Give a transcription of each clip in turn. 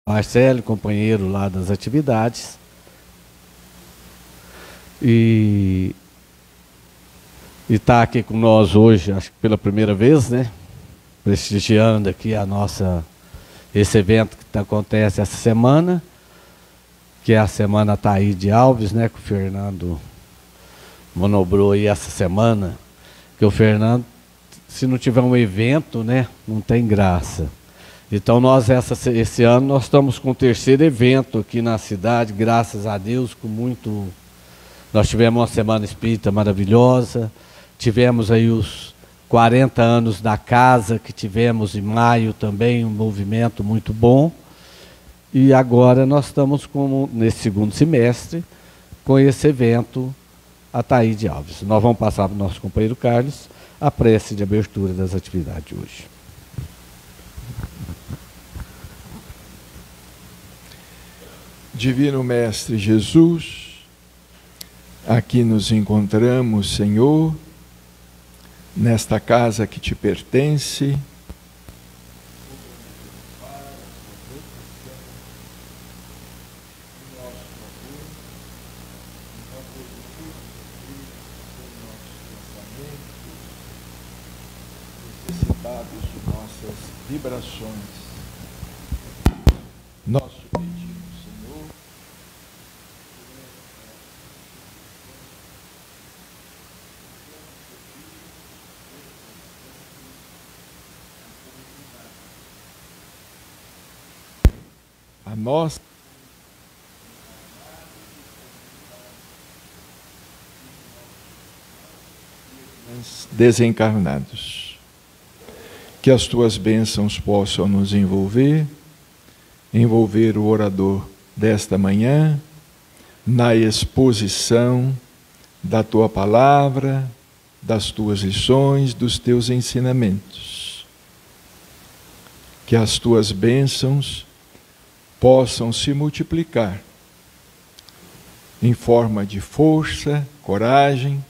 Marcelo, companheiro lá das atividades. E está aqui com nós hoje, acho que pela primeira vez, né? Prestigiando aqui esse evento que acontece essa semana, que é a Semana Ataíde Alves, né? Que o Fernando manobrou aí essa semana, que o Fernando, se não tiver um evento, né? Não tem graça. Então esse ano nós estamos com o 3º evento aqui na cidade, graças a Deus, nós tivemos uma semana espírita maravilhosa, tivemos aí os 40 anos da casa, que tivemos em maio também, um movimento muito bom. E agora nós estamos nesse segundo semestre com esse evento Ataíde Alves. Nós vamos passar para o nosso companheiro Carlos a prece de abertura das atividades de hoje. Divino Mestre Jesus, aqui nos encontramos, Senhor, nesta casa que te pertence, necessitados de nossas vibrações. Nosso pedido, Senhor, a nós desencarnados, que as tuas bênçãos possam nos envolver o orador desta manhã, na exposição da tua palavra, das tuas lições, dos teus ensinamentos. Que as tuas bênçãos possam se multiplicar em forma de força, coragem,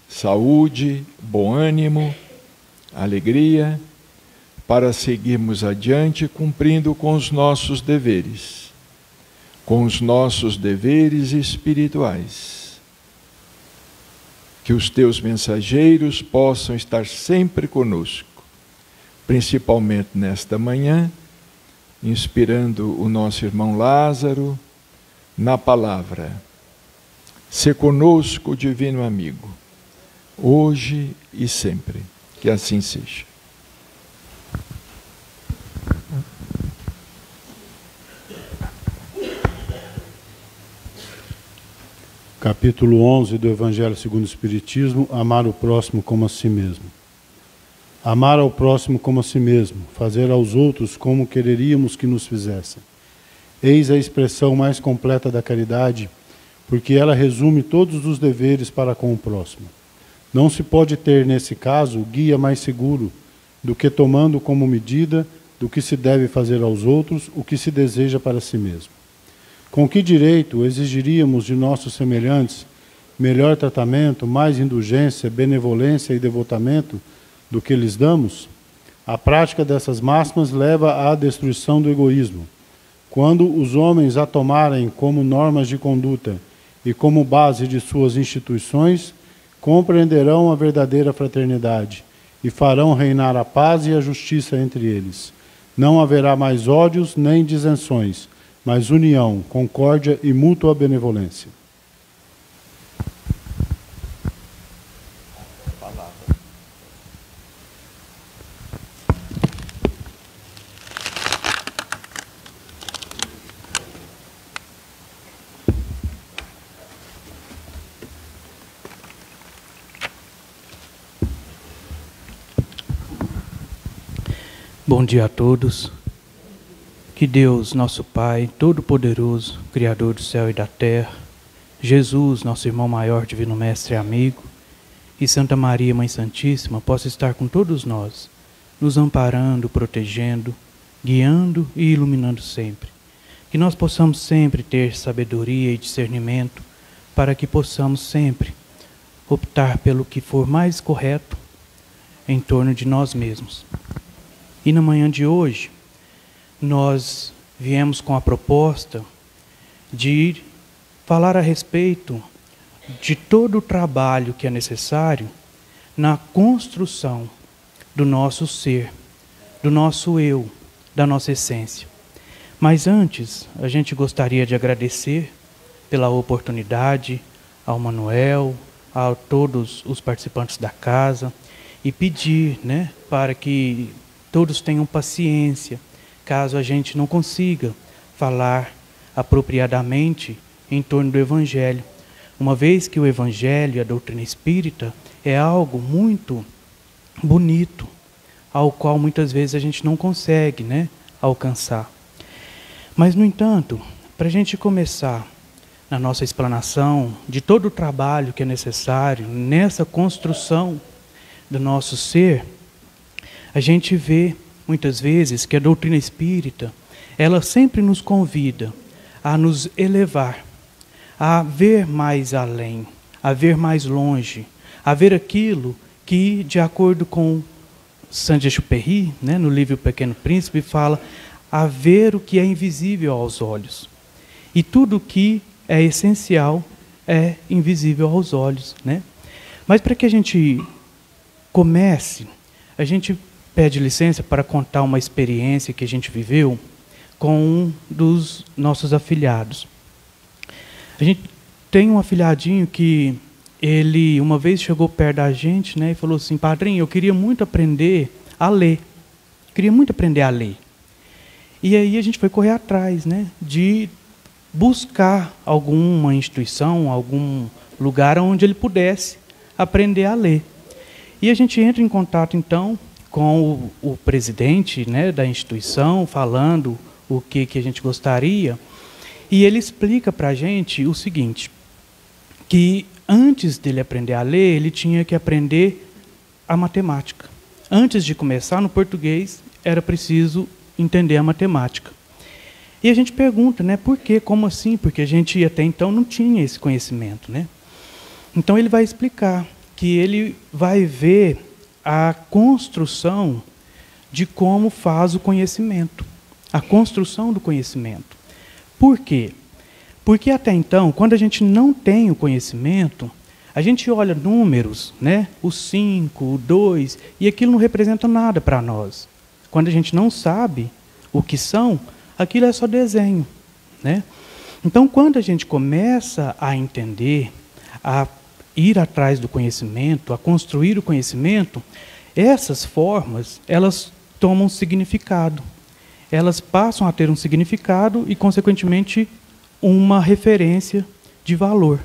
saúde, bom ânimo, alegria, para seguirmos adiante cumprindo com os nossos deveres espirituais. Que os teus mensageiros possam estar sempre conosco, principalmente nesta manhã, inspirando o nosso irmão Lázaro na palavra. Se conosco, divino amigo, hoje e sempre. Que assim seja. Capítulo 11 do Evangelho segundo o Espiritismo, amar o próximo como a si mesmo. Amar ao próximo como a si mesmo, fazer aos outros como quereríamos que nos fizessem. Eis a expressão mais completa da caridade, porque ela resume todos os deveres para com o próximo. Não se pode ter, nesse caso, guia mais seguro do que tomando como medida do que se deve fazer aos outros o que se deseja para si mesmo. Com que direito exigiríamos de nossos semelhantes melhor tratamento, mais indulgência, benevolência e devotamento do que lhes damos? A prática dessas máximas leva à destruição do egoísmo. Quando os homens a tomarem como normas de conduta e como base de suas instituições, compreenderão a verdadeira fraternidade e farão reinar a paz e a justiça entre eles. Não haverá mais ódios nem disenções, mas união, concórdia e mútua benevolência. Bom dia a todos. Que Deus, nosso Pai, Todo-Poderoso, Criador do céu e da terra, Jesus, nosso irmão maior, Divino Mestre e amigo, e Santa Maria, Mãe Santíssima, possa estar com todos nós, nos amparando, protegendo, guiando e iluminando sempre. Que nós possamos sempre ter sabedoria e discernimento para que possamos sempre optar pelo que for mais correto em torno de nós mesmos. E na manhã de hoje, nós viemos com a proposta de falar a respeito de todo o trabalho que é necessário na construção do nosso ser, do nosso eu, da nossa essência. Mas antes, a gente gostaria de agradecer pela oportunidade ao Manuel, a todos os participantes da casa, e pedir, né, para que todos tenham paciência, caso a gente não consiga falar apropriadamente em torno do Evangelho, uma vez que o Evangelho e a doutrina espírita é algo muito bonito, ao qual muitas vezes a gente não consegue, né, alcançar. Mas, no entanto, para a gente começar na nossa explanação de todo o trabalho que é necessário nessa construção do nosso ser, a gente vê muitas vezes que a doutrina espírita, ela sempre nos convida a nos elevar, a ver mais além, a ver mais longe, a ver aquilo que, de acordo com Saint-Exupéry, né, no livro O Pequeno Príncipe, fala a ver o que é invisível aos olhos. E tudo o que é essencial é invisível aos olhos, né? Mas para que a gente comece, a gente pede licença para contar uma experiência que a gente viveu com um dos nossos afilhados. A gente tem um afilhadinho que ele uma vez chegou perto da gente, né, e falou assim: padrinho, eu queria muito aprender a ler. Queria muito aprender a ler. E aí a gente foi correr atrás, né, de buscar alguma instituição, algum lugar onde ele pudesse aprender a ler. E a gente entra em contato, então, com o presidente, né, da instituição, falando o que a gente gostaria, e ele explica para a gente o seguinte, que antes dele aprender a ler, ele tinha que aprender a matemática. Antes de começar no português, era preciso entender a matemática. E a gente pergunta, né, por quê? Como assim? Porque a gente até então não tinha esse conhecimento, né? Então ele vai explicar que ele vai ver a construção de como faz o conhecimento, a construção do conhecimento. Por quê? Porque até então, quando a gente não tem o conhecimento, a gente olha números, né, o 5, o 2, e aquilo não representa nada para nós. Quando a gente não sabe o que são, aquilo é só desenho, né? Então, quando a gente começa a entender, a ir atrás do conhecimento, a construir o conhecimento, essas formas, elas tomam significado. Elas passam a ter um significado e, consequentemente, uma referência de valor.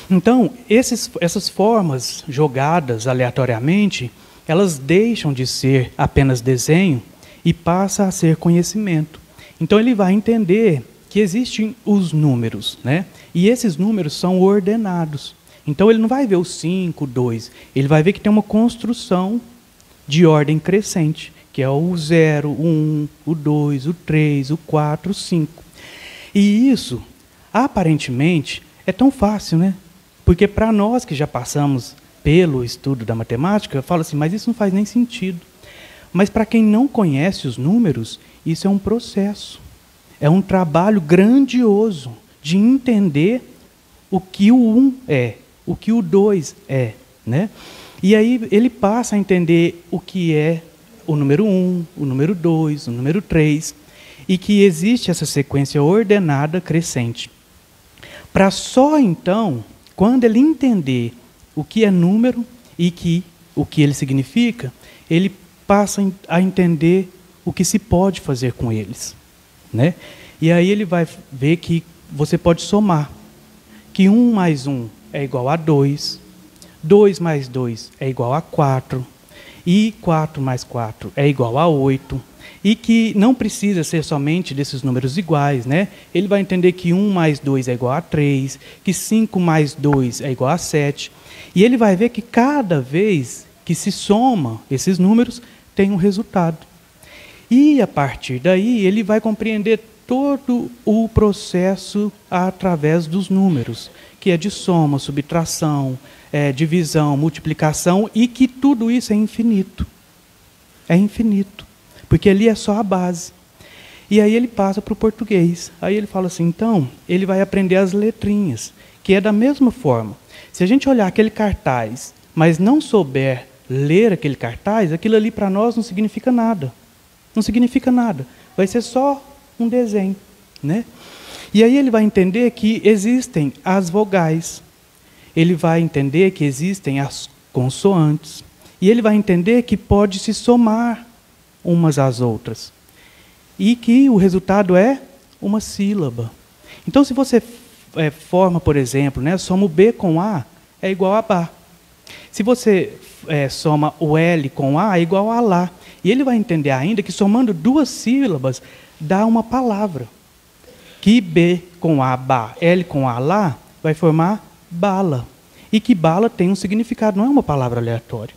Então, essas formas jogadas aleatoriamente, elas deixam de ser apenas desenho e passam a ser conhecimento. Então ele vai entender que existem os números, né? E esses números são ordenados. Então ele não vai ver o 5, o 2, ele vai ver que tem uma construção de ordem crescente, que é o 0, o 1, o 2, o 3, o 4, o 5. E isso, aparentemente, é tão fácil, né? Porque para nós que já passamos pelo estudo da matemática, eu falo assim, mas isso não faz nem sentido. Mas para quem não conhece os números, isso é um processo. É um trabalho grandioso de entender o que o 1 é, o que o 2 é, né? E aí ele passa a entender o que é o número 1, o número 2, o número 3, e que existe essa sequência ordenada crescente. Para só então, quando ele entender o que é número e o que ele significa, ele passa a entender o que se pode fazer com eles, né? E aí ele vai ver que você pode somar, que 1 mais 1 é igual a 2, 2 mais 2 é igual a 4, e 4 mais 4 é igual a 8, e que não precisa ser somente desses números iguais, né? Ele vai entender que 1 mais 2 é igual a 3, que 5 mais 2 é igual a 7, e ele vai ver que cada vez que se soma esses números, tem um resultado. E, a partir daí, ele vai compreender todo o processo através dos números, que é de soma, subtração, divisão, multiplicação, e que tudo isso é infinito. É infinito. porque ali é só a base. E aí ele passa para o português. Aí ele fala assim, então, ele vai aprender as letrinhas, que é da mesma forma. Se a gente olhar aquele cartaz, mas não souber ler aquele cartaz, aquilo ali para nós não significa nada. Não significa nada. Vai ser só um desenho, né? E aí ele vai entender que existem as vogais. Ele vai entender que existem as consoantes. E ele vai entender que pode se somar umas às outras. E que o resultado é uma sílaba. Então, se você forma, por exemplo, né, soma o B com A, é igual a Bá. Se você soma o L com A, é igual a Lá. E ele vai entender ainda que somando duas sílabas, dá uma palavra. Que B com A, Bá, L com A, Lá, vai formar bala. E que bala tem um significado, não é uma palavra aleatória.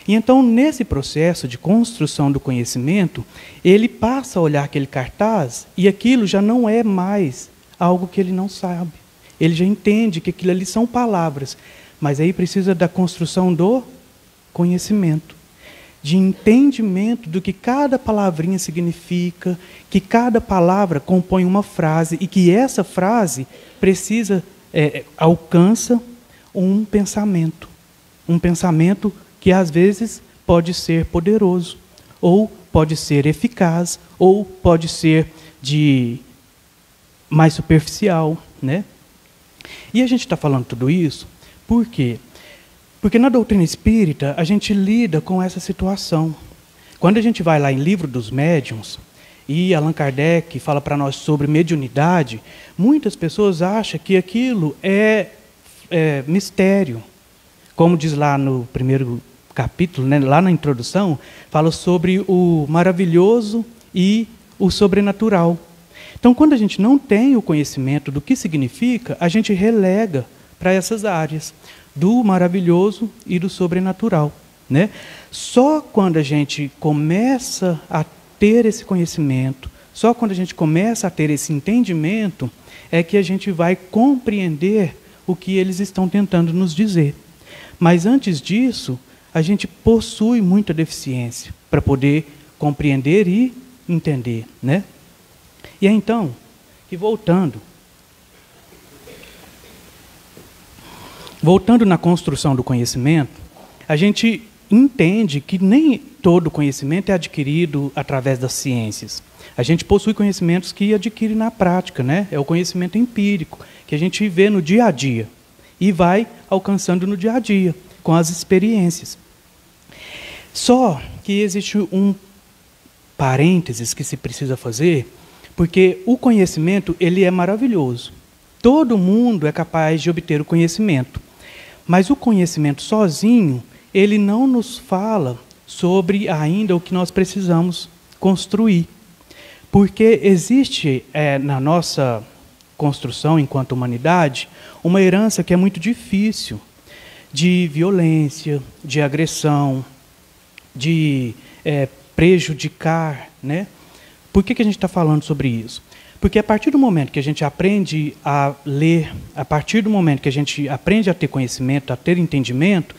E então, nesse processo de construção do conhecimento, ele passa a olhar aquele cartaz e aquilo já não é mais algo que ele não sabe. Ele já entende que aquilo ali são palavras, mas aí precisa da construção do conhecimento, de entendimento do que cada palavrinha significa, que cada palavra compõe uma frase e que essa frase alcança um pensamento que às vezes pode ser poderoso, ou pode ser eficaz, ou pode ser mais superficial, né? E a gente está falando tudo isso por quê? Porque na doutrina espírita a gente lida com essa situação. Quando a gente vai lá em Livro dos Médiuns, e Allan Kardec fala para nós sobre mediunidade, muitas pessoas acham que aquilo é mistério. Como diz lá no primeiro capítulo, né, lá na introdução, fala sobre o maravilhoso e o sobrenatural. Então, quando a gente não tem o conhecimento do que significa, a gente relega para essas áreas do maravilhoso e do sobrenatural, né? Só quando a gente começa a ter esse conhecimento, só quando a gente começa a ter esse entendimento, é que a gente vai compreender o que eles estão tentando nos dizer. Mas antes disso, a gente possui muita deficiência para poder compreender e entender, né? E é então que voltando na construção do conhecimento, a gente entende que nem todo conhecimento é adquirido através das ciências. A gente possui conhecimentos que adquire na prática, né? É o conhecimento empírico, que a gente vê no dia a dia e vai alcançando no dia a dia, com as experiências. Só que existe um parênteses que se precisa fazer, porque o conhecimento ele é maravilhoso. Todo mundo é capaz de obter o conhecimento, mas o conhecimento sozinho, ele não nos fala sobre ainda o que nós precisamos construir. Porque existe na nossa construção enquanto humanidade uma herança que é muito difícil, de violência, de agressão, de prejudicar, né? Por que a gente está falando sobre isso? Porque a partir do momento que a gente aprende a ler, a partir do momento que a gente aprende a ter conhecimento, a ter entendimento,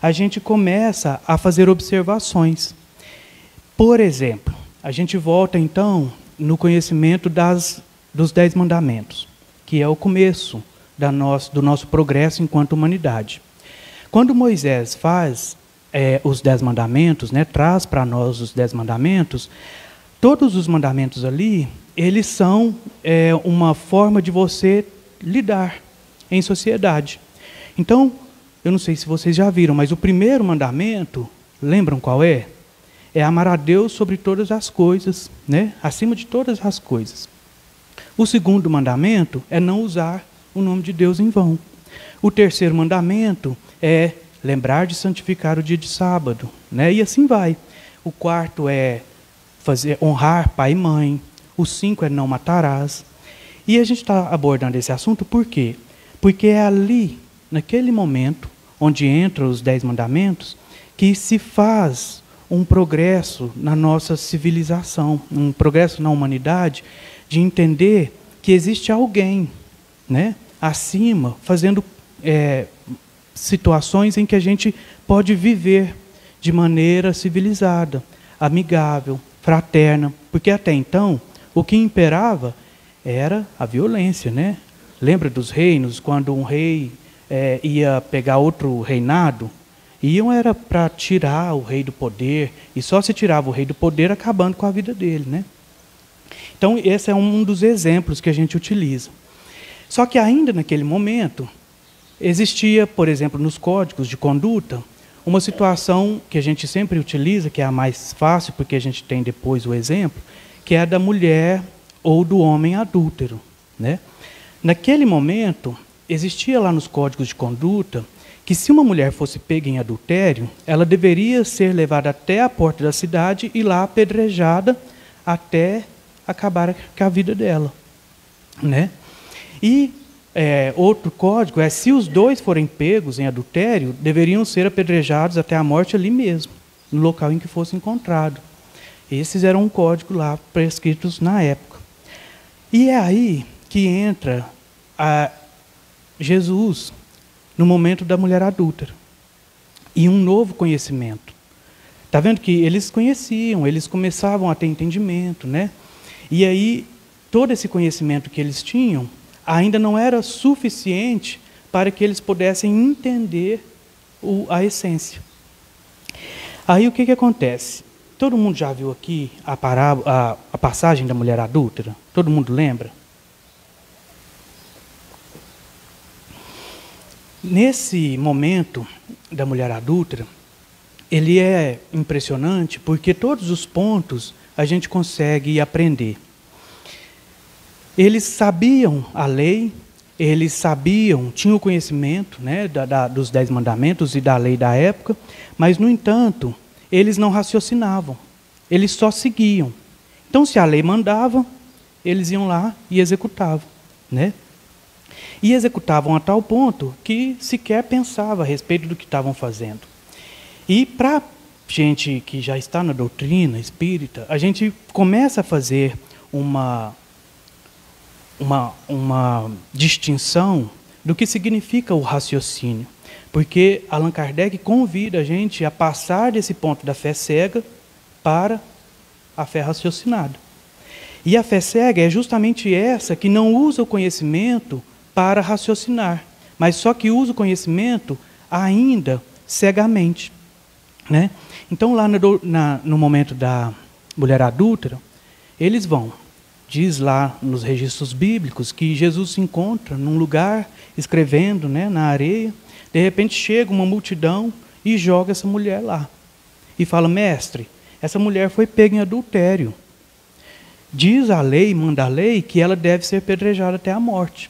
a gente começa a fazer observações. Por exemplo, a gente volta então no conhecimento dos 10 mandamentos, que é o começo do nosso progresso enquanto humanidade. Quando Moisés faz os 10 mandamentos, né, traz para nós os 10 mandamentos, todos os mandamentos ali, eles são uma forma de você lidar em sociedade. Então, eu não sei se vocês já viram, mas o primeiro mandamento, lembram qual é? É amar a Deus sobre todas as coisas, né? Acima de todas as coisas. O segundo mandamento é não usar o nome de Deus em vão. O terceiro mandamento é lembrar de santificar o dia de sábado, né? E assim vai. O quarto é honrar pai e mãe. O 5 é não matarás. E a gente está abordando esse assunto por quê? Porque é ali, naquele momento, onde entram os 10 mandamentos, que se faz um progresso na nossa civilização, um progresso na humanidade, de entender que existe alguém, né, acima, fazendo situações em que a gente pode viver de maneira civilizada, amigável, fraterna, porque até então o que imperava era a violência, né? Lembra dos reinos, quando um rei ia pegar outro reinado, era para tirar o rei do poder, e só se tirava o rei do poder acabando com a vida dele, né? Então, esse é um dos exemplos que a gente utiliza. Só que ainda naquele momento, existia, por exemplo, nos códigos de conduta, uma situação que a gente sempre utiliza, que é a mais fácil, porque a gente tem depois o exemplo, que é a da mulher ou do homem adúltero, né? Naquele momento, existia lá nos códigos de conduta que se uma mulher fosse pega em adultério, ela deveria ser levada até a porta da cidade e lá apedrejada até acabar com a vida dela, né? E outro código é, se os dois forem pegos em adultério, deveriam ser apedrejados até a morte ali mesmo, no local em que fosse encontrado. Esses eram um código lá prescritos na época. E é aí que entra Jesus no momento da mulher adúltera e um novo conhecimento. Está vendo que eles conheciam, eles começavam a ter entendimento, né? E aí todo esse conhecimento que eles tinham ainda não era suficiente para que eles pudessem entender a essência. Aí o que acontece? Todo mundo já viu aqui a passagem da mulher adúltera? Todo mundo lembra? Nesse momento da mulher adúltera, ele é impressionante porque todos os pontos a gente consegue aprender. Eles sabiam a lei, eles tinham o conhecimento, né, dos 10 mandamentos e da lei da época, mas, no entanto, eles não raciocinavam, eles só seguiam. Então, se a lei mandava, eles iam lá e executavam, né? E executavam a tal ponto que sequer pensava a respeito do que estavam fazendo. E para gente que já está na doutrina espírita, a gente começa a fazer uma distinção do que significa o raciocínio. Porque Allan Kardec convida a gente a passar desse ponto da fé cega para a fé raciocinada. E a fé cega é justamente essa que não usa o conhecimento para raciocinar, mas só que usa o conhecimento ainda cegamente, né? Então, lá no momento da mulher adúltera, eles vão. Diz lá nos registros bíblicos que Jesus se encontra num lugar escrevendo, né, na areia. De repente chega uma multidão e joga essa mulher lá. E fala: mestre, essa mulher foi pega em adultério. Diz a lei, manda a lei, que ela deve ser apedrejada até a morte.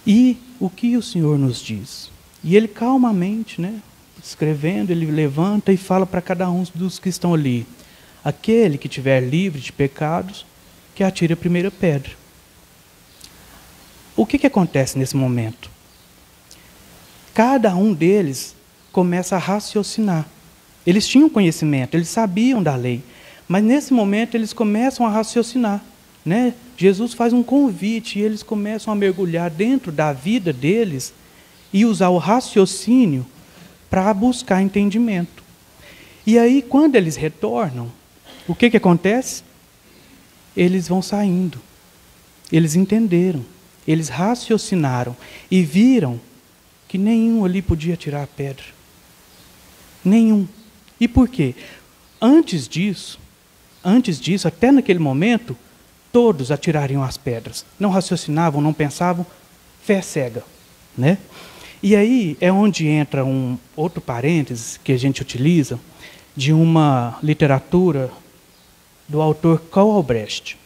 E o que o Senhor nos diz? E ele calmamente, né, escrevendo, ele levanta e fala para cada um dos que estão ali: aquele que estiver livre de pecados, que atire a primeira pedra. O que acontece nesse momento? Cada um deles começa a raciocinar. Eles tinham conhecimento, eles sabiam da lei, mas nesse momento eles começam a raciocinar, né? Jesus faz um convite e eles começam a mergulhar dentro da vida deles e usar o raciocínio para buscar entendimento. E aí, quando eles retornam, o que acontece? Eles vão saindo. Eles entenderam, eles raciocinaram e viram que nenhum ali podia tirar a pedra. Nenhum. E por quê? Antes disso, até naquele momento, todos atirariam as pedras. Não raciocinavam, não pensavam, fé cega, né? E aí é onde entra um outro parênteses que a gente utiliza de uma literatura do autor Karl Albrecht.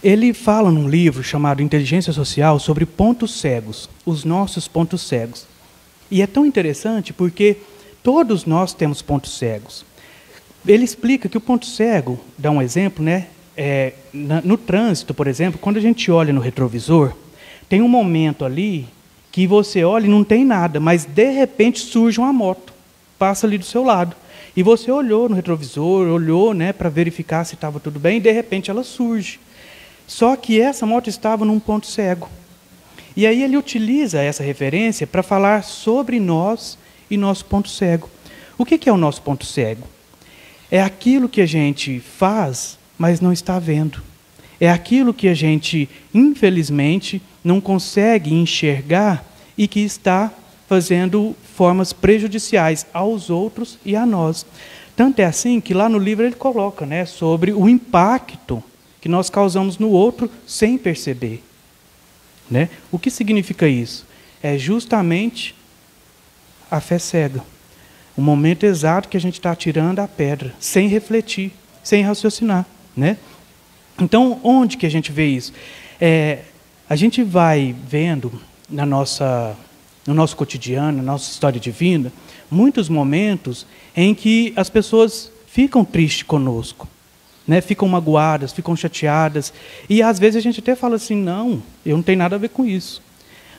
Ele fala num livro chamado Inteligência Social sobre pontos cegos, os nossos pontos cegos. E é tão interessante porque todos nós temos pontos cegos. Ele explica que o ponto cego, dá um exemplo, né? No trânsito, por exemplo, quando a gente olha no retrovisor, tem um momento ali que você olha e não tem nada, mas de repente surge uma moto, passa ali do seu lado. E você olhou no retrovisor, olhou, né, para verificar se estava tudo bem, e de repente ela surge. Só que essa moto estava num ponto cego. E aí ele utiliza essa referência para falar sobre nós e nosso ponto cego. O que é o nosso ponto cego? É aquilo que a gente faz, mas não está vendo. É aquilo que a gente, infelizmente, não consegue enxergar e que está fazendo formas prejudiciais aos outros e a nós. Tanto é assim que lá no livro ele coloca, né, sobre o impacto que nós causamos no outro sem perceber. Né? O que significa isso? É justamente a fé cega. O momento exato que a gente está tirando a pedra, sem refletir, sem raciocinar. Né? Então, onde que a gente vê isso? A gente vai vendo no nosso cotidiano, na nossa história de vida, muitos momentos em que as pessoas ficam tristes conosco, né? Ficam magoadas, ficam chateadas, e às vezes a gente até fala assim, não, eu não tenho nada a ver com isso.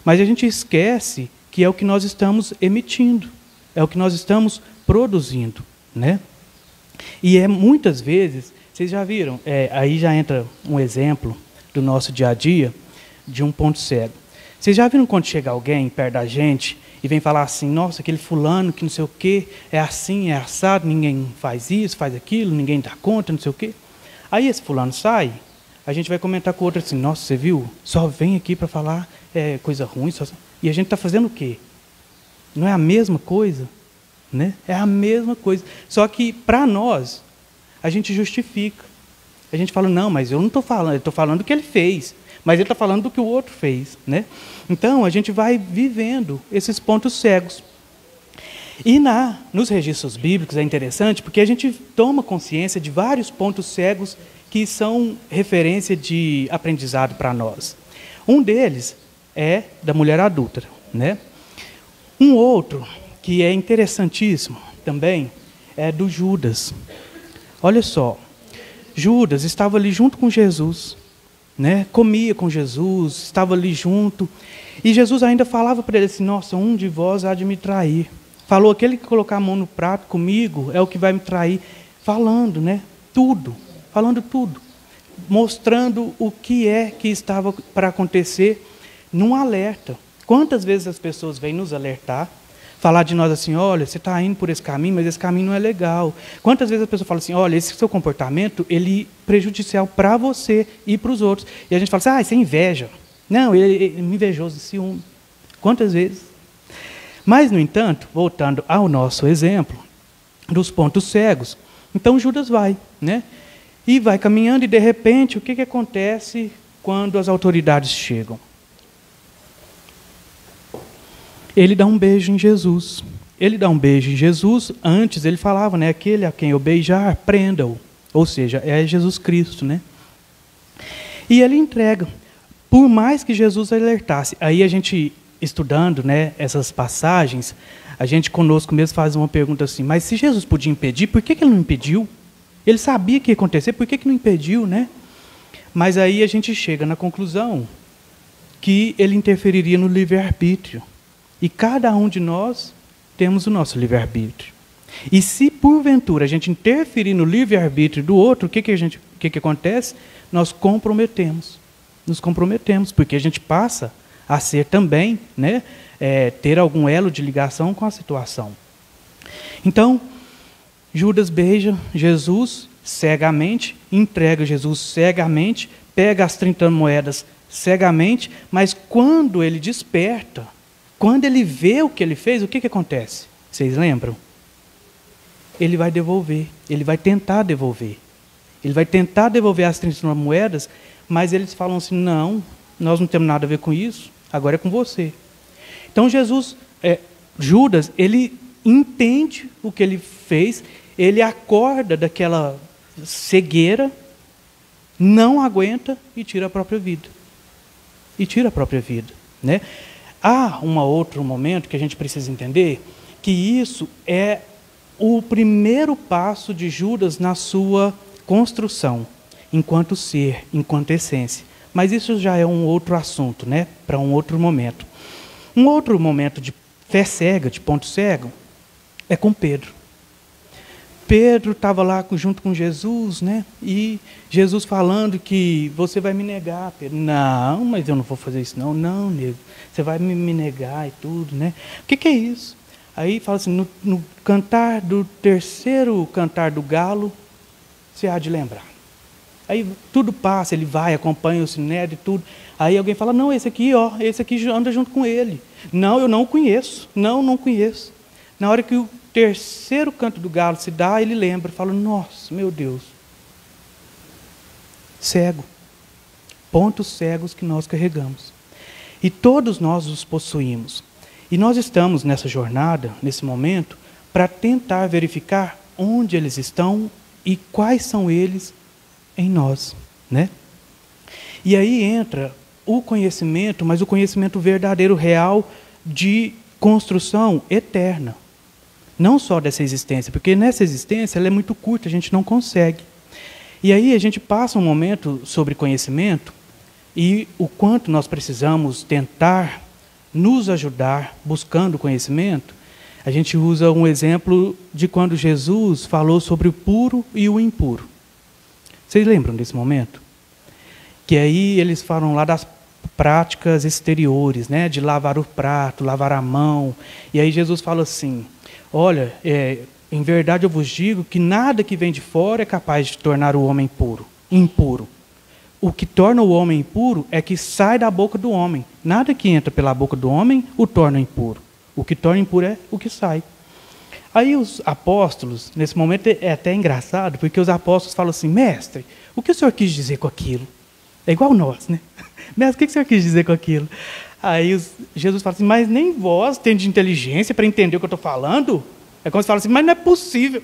Mas a gente esquece que é o que nós estamos emitindo, é o que nós estamos produzindo. Né? E muitas vezes, vocês já viram, aí já entra um exemplo do nosso dia a dia, de um ponto cego. Vocês já viram quando chega alguém perto da gente e vem falar assim, nossa, aquele fulano que não sei o quê, é assim, é assado, ninguém faz isso, faz aquilo, ninguém dá conta, não sei o quê. Aí esse fulano sai, a gente vai comentar com o outro assim, nossa, você viu? Só vem aqui para falar coisa ruim. E a gente está fazendo o quê? Não é a mesma coisa? Né? É a mesma coisa. Só que, para nós, a gente justifica. A gente fala, não, mas eu não estou falando, eu estou falando do que ele fez. Mas ele está falando do que o outro fez. Né? Então, a gente vai vivendo esses pontos cegos. E nos registros bíblicos é interessante, porque a gente toma consciência de vários pontos cegos que são referência de aprendizado para nós. Um deles é da mulher adúltera. Né? Um outro, que é interessantíssimo também, é do Judas. Olha só, Judas estava ali junto com Jesus, né? Comia com Jesus, estava ali junto, e Jesus ainda falava para ele assim, nossa, um de vós há de me trair. Falou, aquele que colocar a mão no prato comigo é o que vai me trair. Falando, né? Falando tudo. Mostrando o que é que estava para acontecer num alerta. Quantas vezes as pessoas vêm nos alertar, falar de nós assim, olha, você está indo por esse caminho, mas esse caminho não é legal. Quantas vezes a pessoa fala assim, olha, esse seu comportamento, ele é prejudicial para você e para os outros. E a gente fala assim, isso é inveja. Não, ele é invejoso, ciúme. Quantas vezes? Mas, no entanto, voltando ao nosso exemplo, dos pontos cegos, então Judas vai, né? E vai caminhando, e de repente, o que acontece quando as autoridades chegam? Ele dá um beijo em Jesus. Ele dá um beijo em Jesus. Antes ele falava, né, aquele a quem eu beijar, prenda-o. Ou seja, é Jesus Cristo, né? E ele entrega. Por mais que Jesus alertasse. Aí a gente, estudando, né, essas passagens, a gente conosco mesmo faz uma pergunta assim, mas se Jesus podia impedir, por que ele não impediu? Ele sabia que ia acontecer, por que não impediu, né? Mas aí a gente chega na conclusão que ele interferiria no livre-arbítrio. E cada um de nós temos o nosso livre-arbítrio. E se, porventura, a gente interferir no livre-arbítrio do outro, o que acontece? Nós comprometemos. Nos comprometemos, porque a gente passa a ser também, né, ter algum elo de ligação com a situação. Então, Judas beija Jesus cegamente, entrega Jesus cegamente, pega as 30 moedas cegamente, mas quando ele desperta, quando ele vê o que ele fez, o que acontece? Vocês lembram? Ele vai devolver, ele vai tentar devolver. Ele vai tentar devolver as 30 moedas, mas eles falam assim, não, nós não temos nada a ver com isso, agora é com você. Então Judas, ele entende o que ele fez, ele acorda daquela cegueira, não aguenta e tira a própria vida. Né? Há um outro momento que a gente precisa entender que isso é o primeiro passo de Judas na sua construção, enquanto ser, enquanto essência. Mas isso já é um outro assunto, né? Para um outro momento. Um outro momento de fé cega, de ponto cego, é com Pedro. Pedro estava lá junto com Jesus, né? E Jesus falando que você vai me negar, Pedro. Não, mas eu não vou fazer isso não. Não, nego, você vai me negar e tudo, né? O que é isso? Aí fala assim, no cantar do terceiro cantar do galo, você há de lembrar. Aí tudo passa, ele vai, acompanha o sinédrio e tudo. Aí alguém fala, não, esse aqui anda junto com ele. Não, eu não o conheço. Não conheço. Na hora que o terceiro canto do galo se dá, ele lembra, fala, nossa, meu Deus. Cego. Pontos cegos que nós carregamos. E todos nós os possuímos. E nós estamos nessa jornada, nesse momento, para tentar verificar onde eles estão e quais são eles em nós, né? E aí entra o conhecimento, mas o conhecimento verdadeiro, real, de construção eterna. Não só dessa existência, porque nessa existência ela é muito curta, a gente não consegue. E aí a gente passa um momento sobre conhecimento e o quanto nós precisamos tentar nos ajudar buscando conhecimento. A gente usa um exemplo de quando Jesus falou sobre o puro e o impuro. Vocês lembram desse momento? Que aí eles falam lá das práticas exteriores, né? De lavar o prato, lavar a mão. E aí Jesus fala assim, olha, em verdade eu vos digo que nada que vem de fora é capaz de tornar o homem impuro. O que torna o homem impuro é que sai da boca do homem. Nada que entra pela boca do homem o torna impuro. O que torna impuro é o que sai. Aí os apóstolos, nesse momento é até engraçado, porque os apóstolos falam assim, mestre, o que o senhor quis dizer com aquilo? É igual nós, né? Mestre, o que o senhor quis dizer com aquilo? Aí Jesus fala assim, mas nem vós tendes inteligência para entender o que eu estou falando? É como se fala assim, mas não é possível.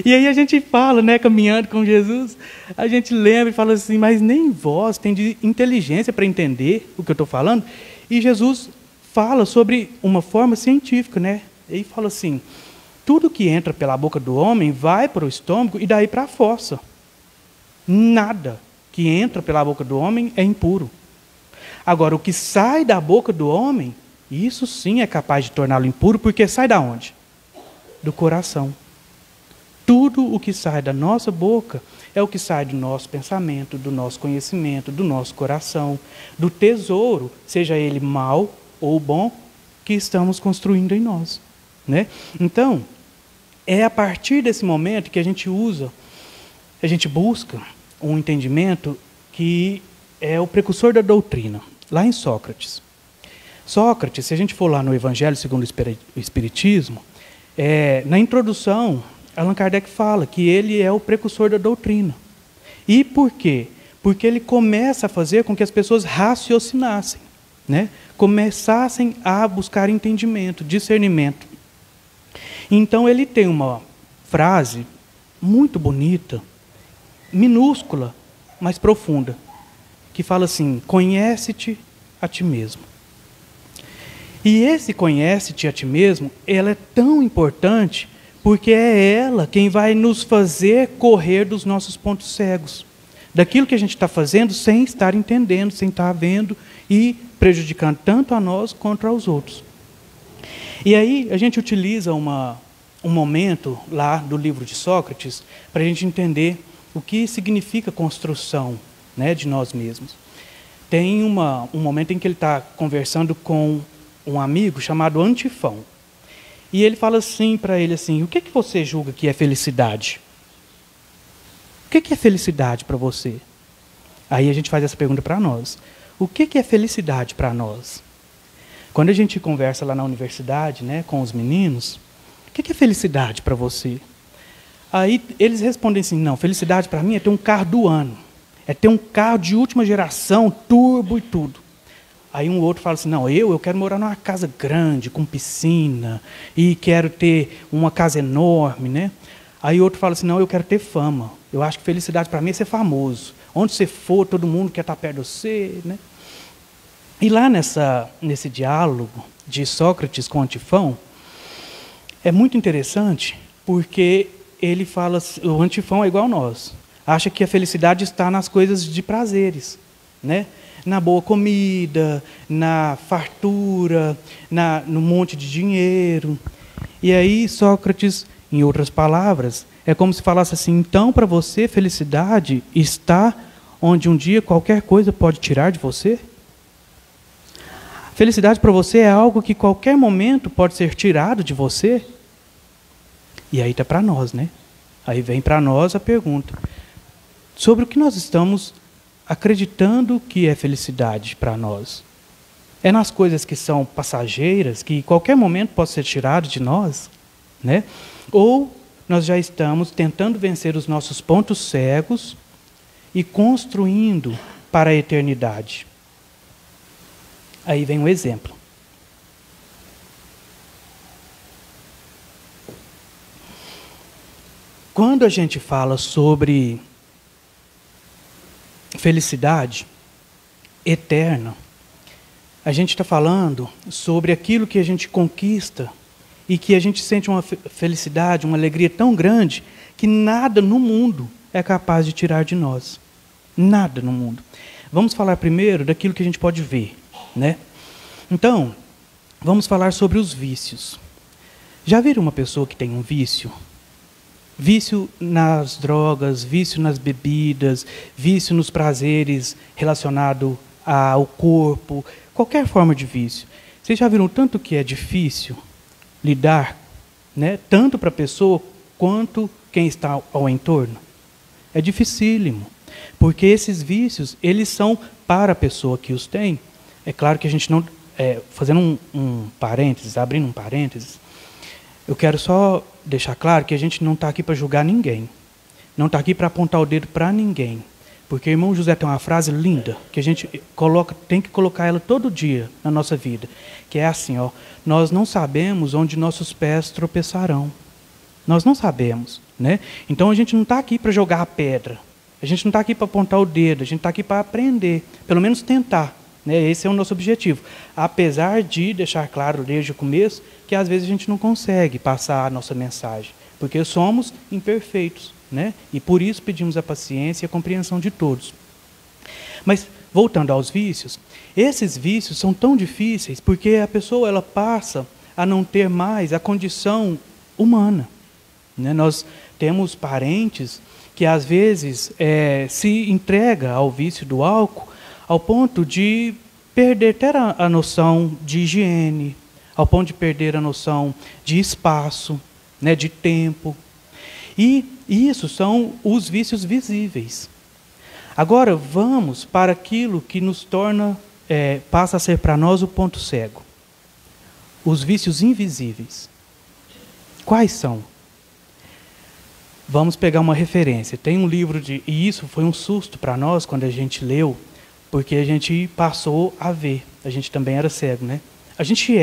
E aí a gente fala, né, caminhando com Jesus, a gente lembra e fala assim, mas nem vós tendes inteligência para entender o que eu estou falando? E Jesus fala sobre uma forma científica, né? Ele fala assim, tudo que entra pela boca do homem vai para o estômago e daí para a fossa. Nada que entra pela boca do homem é impuro. Agora, o que sai da boca do homem, isso sim é capaz de torná-lo impuro, porque sai da onde? Do coração. Tudo o que sai da nossa boca é o que sai do nosso pensamento, do nosso conhecimento, do nosso coração, do tesouro, seja ele mau ou bom, que estamos construindo em nós, né? Então, é a partir desse momento que a gente busca um entendimento que é o precursor da doutrina, lá em Sócrates. Sócrates, se a gente for lá no Evangelho segundo o Espiritismo, na introdução, Allan Kardec fala que ele é o precursor da doutrina. E por quê? Porque ele começa a fazer com que as pessoas raciocinassem, né? Começassem a buscar entendimento, discernimento. Então ele tem uma frase muito bonita, minúscula, mas profunda, que fala assim, conhece-te a ti mesmo. E esse conhece-te a ti mesmo, ela é tão importante, porque é ela quem vai nos fazer correr dos nossos pontos cegos. Daquilo que a gente está fazendo sem estar entendendo, sem estar vendo e prejudicando tanto a nós quanto aos outros. E aí a gente utiliza um momento lá do livro de Sócrates para a gente entender o que significa construção, né, de nós mesmos. Tem um momento em que ele está conversando com um amigo chamado Antifão. E ele fala assim para ele assim, o que você julga que é felicidade? O que é felicidade para você? Aí a gente faz essa pergunta para nós. O que é felicidade para nós? Quando a gente conversa lá na universidade, né, com os meninos, o que é felicidade para você? Aí eles respondem assim, não, felicidade para mim é ter um carro do ano. É ter um carro de última geração, turbo e tudo. Aí um outro fala assim, não, eu quero morar numa casa grande, com piscina, e quero ter uma casa enorme, né? Aí outro fala assim, não, eu quero ter fama. Eu acho que felicidade para mim é ser famoso. Onde você for, todo mundo quer estar perto de você, né? E lá nesse diálogo de Sócrates com Antifão, é muito interessante, porque ele fala, o Antifão é igual a nós, acha que a felicidade está nas coisas de prazeres, né? Na boa comida, na fartura, no monte de dinheiro. E aí Sócrates, em outras palavras, é como se falasse assim, então para você felicidade está onde um dia qualquer coisa pode tirar de você? Felicidade para você é algo que qualquer momento pode ser tirado de você? E aí está para nós, né? Aí vem para nós a pergunta sobre o que nós estamos acreditando que é felicidade para nós. É nas coisas que são passageiras, que em qualquer momento pode ser tirado de nós, né? Ou nós já estamos tentando vencer os nossos pontos cegos e construindo para a eternidade. Aí vem um exemplo. Quando a gente fala sobre felicidade eterna, a gente está falando sobre aquilo que a gente conquista e que a gente sente uma felicidade, uma alegria tão grande que nada no mundo é capaz de tirar de nós. Nada no mundo. Vamos falar primeiro daquilo que a gente pode ver, né? Então, vamos falar sobre os vícios. Já viram uma pessoa que tem um vício? Vício nas drogas, vício nas bebidas, vício nos prazeres relacionado ao corpo, qualquer forma de vício. Vocês já viram tanto que é difícil lidar, né? Tanto para a pessoa quanto quem está ao entorno? É dificílimo, porque esses vícios, eles são para a pessoa que os tem. É claro que a gente não... fazendo um parênteses, abrindo um parênteses, eu quero só deixar claro que a gente não está aqui para julgar ninguém. Não está aqui para apontar o dedo para ninguém. Porque o irmão José tem uma frase linda, que a gente tem que colocar ela todo dia na nossa vida, que é assim, ó: nós não sabemos onde nossos pés tropeçarão. Nós não sabemos, né? Então a gente não está aqui para jogar a pedra, a gente não está aqui para apontar o dedo, a gente está aqui para aprender, pelo menos tentar, né? Esse é o nosso objetivo. Apesar de deixar claro desde o começo que às vezes a gente não consegue passar a nossa mensagem, porque somos imperfeitos, né? E por isso pedimos a paciência e a compreensão de todos. Mas, voltando aos vícios, esses vícios são tão difíceis porque a pessoa ela passa a não ter mais a condição humana, né? Nós temos parentes que às vezes se entrega ao vício do álcool ao ponto de perder até a noção de higiene, ao ponto de perder a noção de espaço, né, de tempo. E isso são os vícios visíveis. Agora vamos para aquilo que nos torna, passa a ser para nós o ponto cego. Os vícios invisíveis. Quais são? Vamos pegar uma referência. Tem um livro e isso foi um susto para nós quando a gente leu, porque a gente passou a ver. A gente também era cego, né? A gente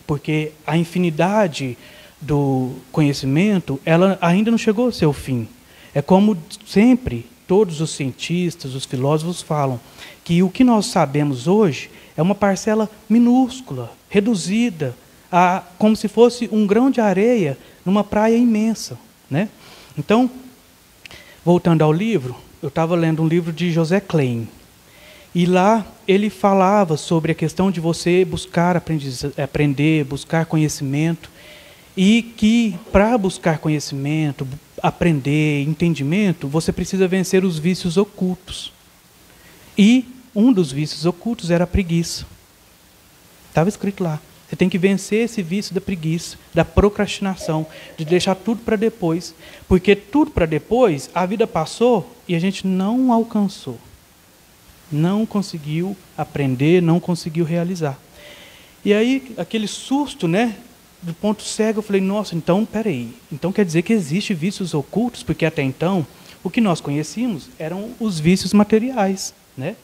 porque a infinidade do conhecimento, ela ainda não chegou ao seu fim. É como sempre, todos os cientistas, os filósofos falam, que o que nós sabemos hoje é uma parcela minúscula, reduzida, como se fosse um grão de areia numa praia imensa, né? Então, voltando ao livro, eu estava lendo um livro de José Klein, e lá ele falava sobre a questão de você buscar aprender, buscar conhecimento, e que para buscar conhecimento, aprender, entendimento, você precisa vencer os vícios ocultos. E um dos vícios ocultos era a preguiça. Estava escrito lá. Você tem que vencer esse vício da preguiça, da procrastinação, de deixar tudo para depois. Porque tudo para depois, a vida passou e a gente não alcançou. Não conseguiu aprender, não conseguiu realizar. E aí, aquele susto, né, do ponto cego, eu falei, nossa, então, peraí. Então quer dizer que existem vícios ocultos? Porque até então, o que nós conhecíamos eram os vícios materiais, né?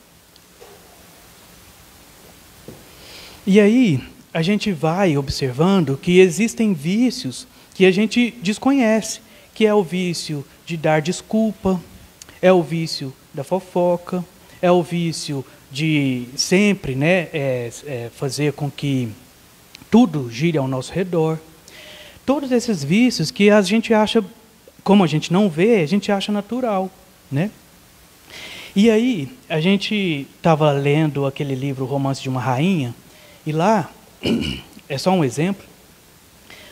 E aí, a gente vai observando que existem vícios que a gente desconhece, que é o vício de dar desculpa, é o vício da fofoca, é o vício de sempre, né, fazer com que tudo gire ao nosso redor. Todos esses vícios que a gente acha, como a gente não vê, a gente acha natural, né? E aí, a gente estava lendo aquele livro, O Romance de uma Rainha, e lá, é só um exemplo,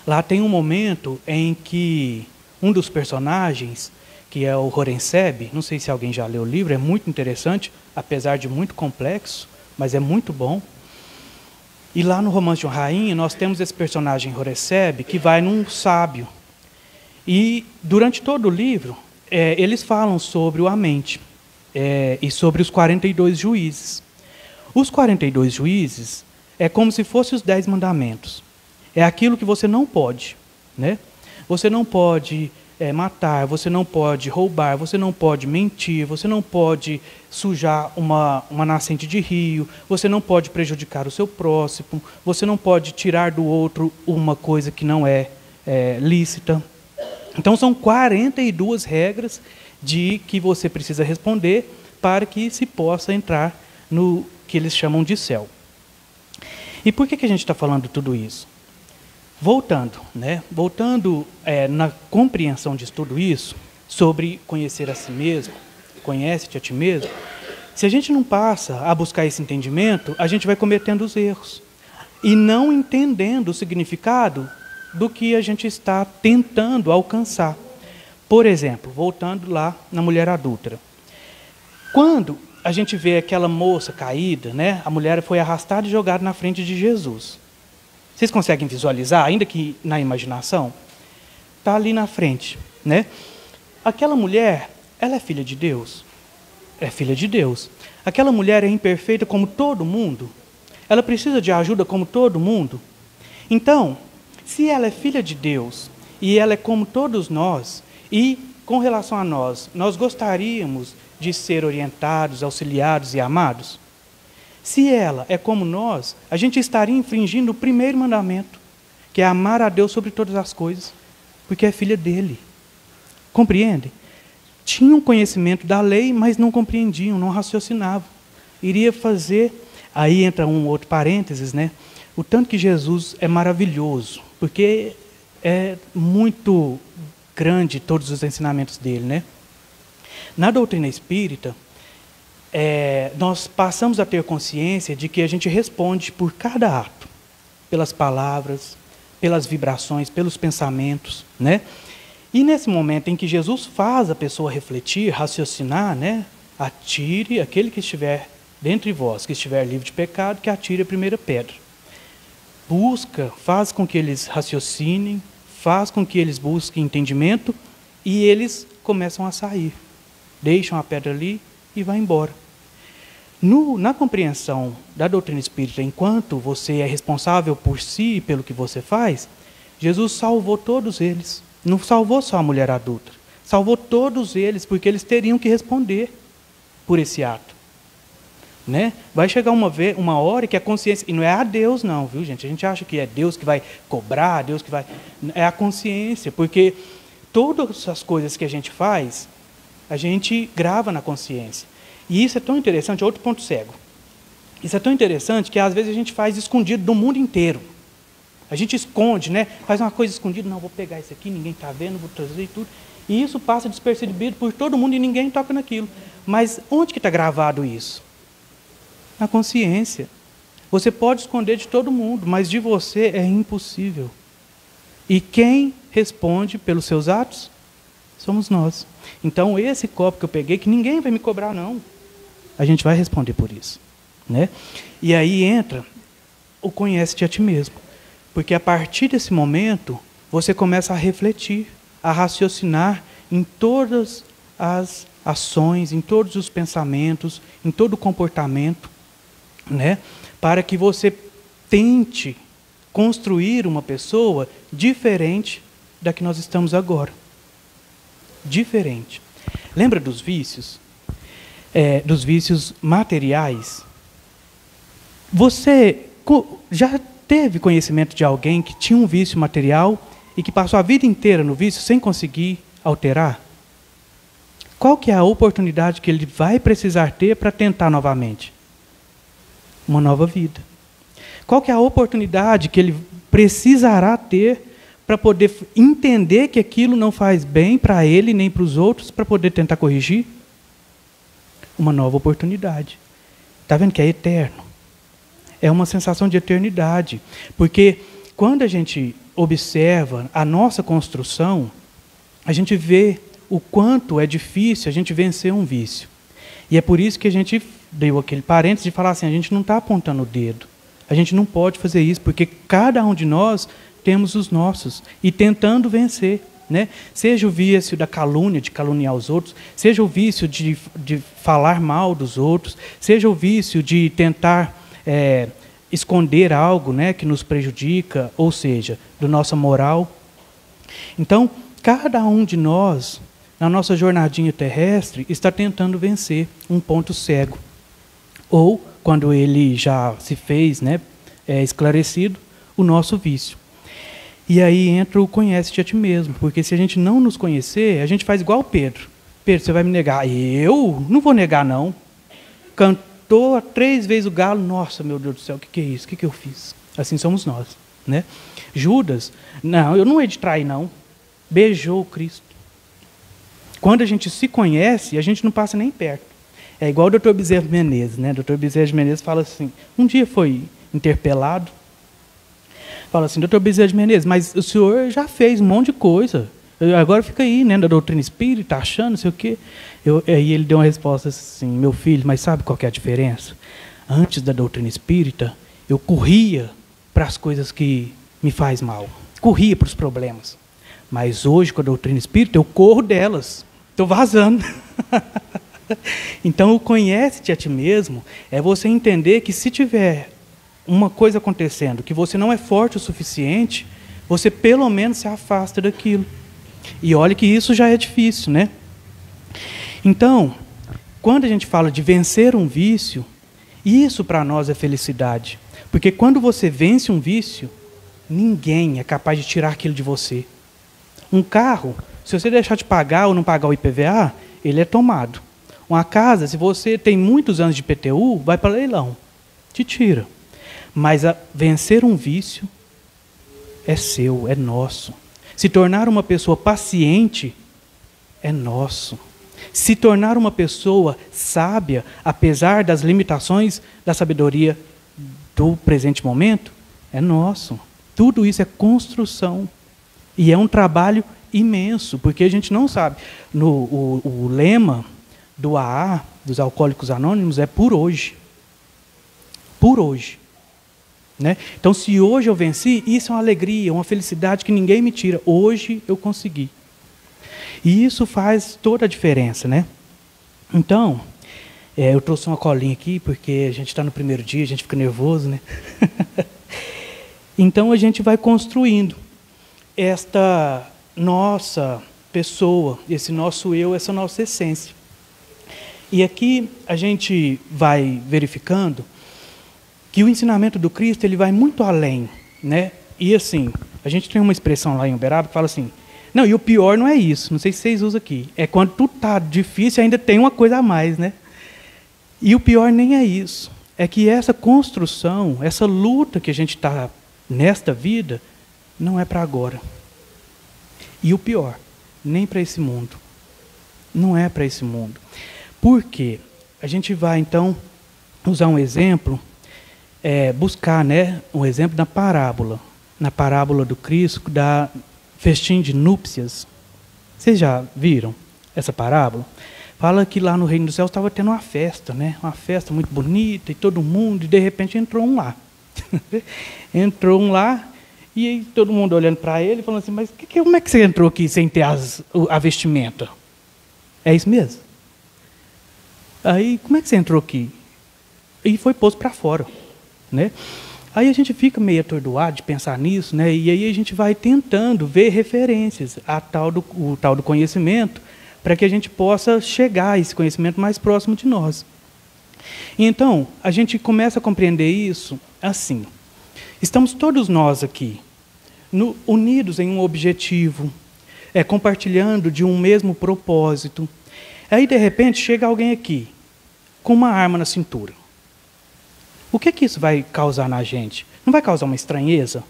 lá tem um momento em que um dos personagens, que é o Horenseb, não sei se alguém já leu o livro, é muito interessante, apesar de muito complexo, mas é muito bom. E lá no Romance de uma Rainha, nós temos esse personagem Horecebe, que vai num sábio. E durante todo o livro, eles falam sobre o Amente e sobre os 42 juízes. Os 42 juízes é como se fossem os 10 mandamentos. É aquilo que você não pode, né? Você não pode matar, você não pode roubar, você não pode mentir, você não pode sujar uma nascente de rio, você não pode prejudicar o seu próximo, você não pode tirar do outro uma coisa que não é lícita. Então, são 42 regras de que você precisa responder para que se possa entrar no que eles chamam de céu. E por que a gente está falando tudo isso? Voltando na compreensão de tudo isso, sobre conhecer a si mesmo, conhece-te a ti mesmo, se a gente não passa a buscar esse entendimento, a gente vai cometendo os erros e não entendendo o significado do que a gente está tentando alcançar. Por exemplo, voltando lá na mulher adúltera. Quando a gente vê aquela moça caída, né, a mulher foi arrastada e jogada na frente de Jesus. Vocês conseguem visualizar, ainda que na imaginação? Está ali na frente, né? Aquela mulher, ela é filha de Deus? É filha de Deus. Aquela mulher é imperfeita como todo mundo? Ela precisa de ajuda como todo mundo? Então, se ela é filha de Deus e ela é como todos nós, e com relação a nós gostaríamos de ser orientados, auxiliados e amados? Se ela é como nós, a gente estaria infringindo o primeiro mandamento, que é amar a Deus sobre todas as coisas, porque é filha dele. Compreende? Tinham conhecimento da lei, mas não compreendiam, não raciocinavam. Iria fazer, aí entra um outro parênteses, né? O tanto que Jesus é maravilhoso, porque é muito grande todos os ensinamentos dele, né? Na doutrina espírita, nós passamos a ter consciência de que a gente responde por cada ato, pelas palavras, pelas vibrações, pelos pensamentos, né? E nesse momento em que Jesus faz a pessoa refletir, raciocinar, né? Atire aquele que estiver dentre vós, que estiver livre de pecado, que atire a primeira pedra. Busca, faz com que eles raciocinem, faz com que eles busquem entendimento e eles começam a sair. Deixam a pedra ali e vai embora. Na compreensão da doutrina espírita, enquanto você é responsável por si e pelo que você faz, Jesus salvou todos eles. Não salvou só a mulher adulta. Salvou todos eles, porque eles teriam que responder por esse ato. Né? Vai chegar uma hora que a consciência... E não é a Deus não, viu, gente? A gente acha que é Deus que vai cobrar, Deus que vai... É a consciência, porque todas as coisas que a gente faz, a gente grava na consciência. E isso é tão interessante, outro ponto cego. Isso é tão interessante que às vezes a gente faz escondido do mundo inteiro. A gente esconde, né? Faz uma coisa escondida, não, vou pegar isso aqui, ninguém está vendo, vou trazer e tudo. E isso passa despercebido por todo mundo e ninguém toca naquilo. Mas onde que está gravado isso? Na consciência. Você pode esconder de todo mundo, mas de você é impossível. E quem responde pelos seus atos? Somos nós. Então, esse copo que eu peguei, que ninguém vai me cobrar, não. A gente vai responder por isso. Né? E aí entra o conhece-te a ti mesmo. Porque a partir desse momento, você começa a refletir, a raciocinar em todas as ações, em todos os pensamentos, em todo o comportamento, né? Para que você tente construir uma pessoa diferente da que nós estamos agora. Diferente. Lembra dos vícios? Dos vícios materiais? Você já teve conhecimento de alguém que tinha um vício material e que passou a vida inteira no vício sem conseguir alterar? Qual que é a oportunidade que ele vai precisar ter para tentar novamente? Uma nova vida. Qual que é a oportunidade que ele precisará ter para poder entender que aquilo não faz bem para ele nem para os outros, para poder tentar corrigir? Uma nova oportunidade. Está vendo que é eterno? É uma sensação de eternidade. Porque quando a gente observa a nossa construção, a gente vê o quanto é difícil a gente vencer um vício. E é por isso que a gente deu aquele parênteses de falar assim, a gente não está apontando o dedo. A gente não pode fazer isso, porque cada um de nós temos os nossos, e tentando vencer. Né? Seja o vício da calúnia, de caluniar os outros, seja o vício de falar mal dos outros, seja o vício de tentar esconder algo, né, que nos prejudica, ou seja, da nossa moral. Então, cada um de nós, na nossa jornadinha terrestre, está tentando vencer um ponto cego. Ou, quando ele já se fez, né, esclarecido, o nosso vício. E aí entra o conhece-te a ti mesmo, porque se a gente não nos conhecer, a gente faz igual o Pedro. Pedro, você vai me negar? Eu? Não vou negar, não. Cantou 3 vezes o galo, nossa, meu Deus do céu, o que é isso? O que eu fiz? Assim somos nós. Né? Judas, não, eu não hei de trair, não. Beijou Cristo. Quando a gente se conhece, a gente não passa nem perto. É igual o Dr. Bezerra de Menezes, né? O Dr. Bezerra de Menezes fala assim, um dia foi interpelado, fala assim, Dr. Bezerra de Menezes, mas o senhor já fez um monte de coisa, agora fica aí, né, da doutrina espírita, achando, não sei o quê. Aí ele deu uma resposta assim, meu filho, mas sabe qual que é a diferença? Antes da doutrina espírita, eu corria para as coisas que me faz mal, corria para os problemas. Mas hoje, com a doutrina espírita, eu corro delas, estou vazando. Então, o conhece-te a ti mesmo é você entender que se tiver uma coisa acontecendo, que você não é forte o suficiente, você pelo menos se afasta daquilo. E olha que isso já é difícil, né? Então, quando a gente fala de vencer um vício, isso para nós é felicidade. Porque quando você vence um vício, ninguém é capaz de tirar aquilo de você. Um carro, se você deixar de pagar ou não pagar o IPVA, ele é tomado. Uma casa, se você tem muitos anos de IPTU, vai para leilão, te tira. Mas vencer um vício é seu, é nosso. Se tornar uma pessoa paciente é nosso. Se tornar uma pessoa sábia, apesar das limitações da sabedoria do presente momento, é nosso. Tudo isso é construção. E é um trabalho imenso, porque a gente não sabe. O lema do AA, dos Alcoólicos Anônimos, é por hoje. Por hoje. Né? Então, se hoje eu venci, isso é uma alegria, uma felicidade que ninguém me tira. Hoje eu consegui. E isso faz toda a diferença. Né? Então, eu trouxe uma colinha aqui, porque a gente está no primeiro dia, a gente fica nervoso. Né? Então, a gente vai construindo esta nossa pessoa, esse nosso eu, essa nossa essência. E aqui a gente vai verificando que o ensinamento do Cristo ele vai muito além, né? E assim, a gente tem uma expressão lá em Uberaba que fala assim, não, e o pior não é isso, não sei se vocês usam aqui, é quando tudo está difícil ainda tem uma coisa a mais, né? E o pior nem é isso, é que essa construção, essa luta que a gente está nesta vida, não é para agora. E o pior, nem para esse mundo. Não é para esse mundo. Por quê? A gente vai, então, usar um exemplo, buscar, né, um exemplo na parábola do Cristo, da festim de núpcias. Vocês já viram essa parábola? Fala que lá no Reino dos Céus estava tendo uma festa, né? Uma festa muito bonita, e todo mundo, e de repente entrou um lá. Entrou um lá, e aí todo mundo olhando para ele, falando assim, mas como é que você entrou aqui sem ter a vestimenta? É isso mesmo? Aí, como é que você entrou aqui? E foi posto para fora. Né? Aí a gente fica meio atordoado de pensar nisso, né? E aí a gente vai tentando ver referências o tal do conhecimento, para que a gente possa chegar a esse conhecimento mais próximo de nós. Então, a gente começa a compreender isso assim. Estamos todos nós aqui, unidos em um objetivo, compartilhando de um mesmo propósito. Aí, de repente, chega alguém aqui, com uma arma na cintura. O que isso vai causar na gente? Não vai causar uma estranheza?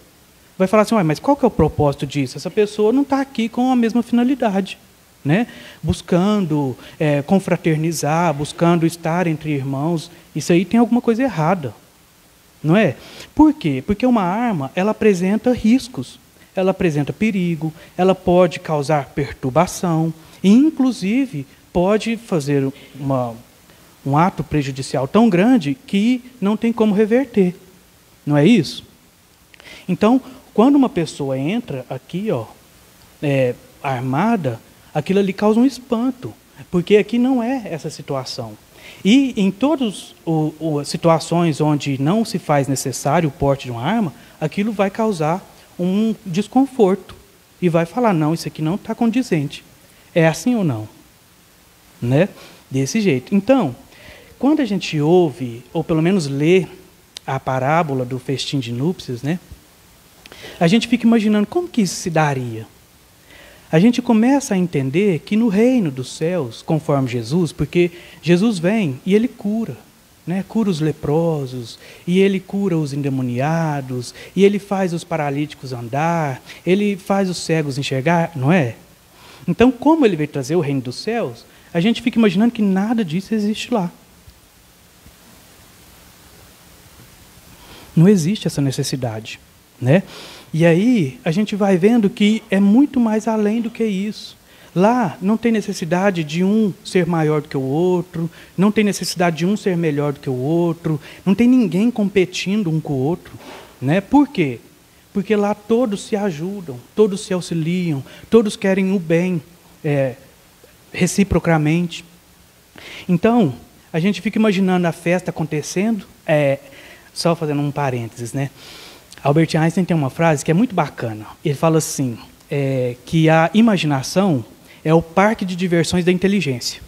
Vai falar assim, mas qual que é o propósito disso? Essa pessoa não está aqui com a mesma finalidade. Né? Buscando confraternizar, buscando estar entre irmãos. Isso aí tem alguma coisa errada. Não é? Por quê? Porque uma arma, ela apresenta riscos. Ela apresenta perigo, ela pode causar perturbação, e, inclusive, pode fazer um ato prejudicial tão grande que não tem como reverter. Não é isso? Então, quando uma pessoa entra aqui, armada, aquilo ali causa um espanto, porque aqui não é essa situação. E em todas as situações onde não se faz necessário o porte de uma arma, aquilo vai causar um desconforto. E vai falar, não, isso aqui não está condizente. É assim ou não? Né? Desse jeito. Então, quando a gente ouve, ou pelo menos lê, a parábola do festim de núpcias, né? A gente fica imaginando como que isso se daria. A gente começa a entender que no reino dos céus, conforme Jesus, porque Jesus vem e ele cura, né? Cura os leprosos, e ele cura os endemoniados, e ele faz os paralíticos andar, ele faz os cegos enxergar, não é? Então, como ele veio trazer o reino dos céus, a gente fica imaginando que nada disso existe lá. Não existe essa necessidade, né? E aí a gente vai vendo que é muito mais além do que isso. Lá não tem necessidade de um ser maior do que o outro, não tem necessidade de um ser melhor do que o outro, não tem ninguém competindo um com o outro, né? Por quê? Porque lá todos se ajudam, todos se auxiliam, todos querem o bem reciprocamente. Então, a gente fica imaginando a festa acontecendo, só fazendo um parênteses, né? Albert Einstein tem uma frase que é muito bacana. Ele fala assim, que a imaginação é o parque de diversões da inteligência.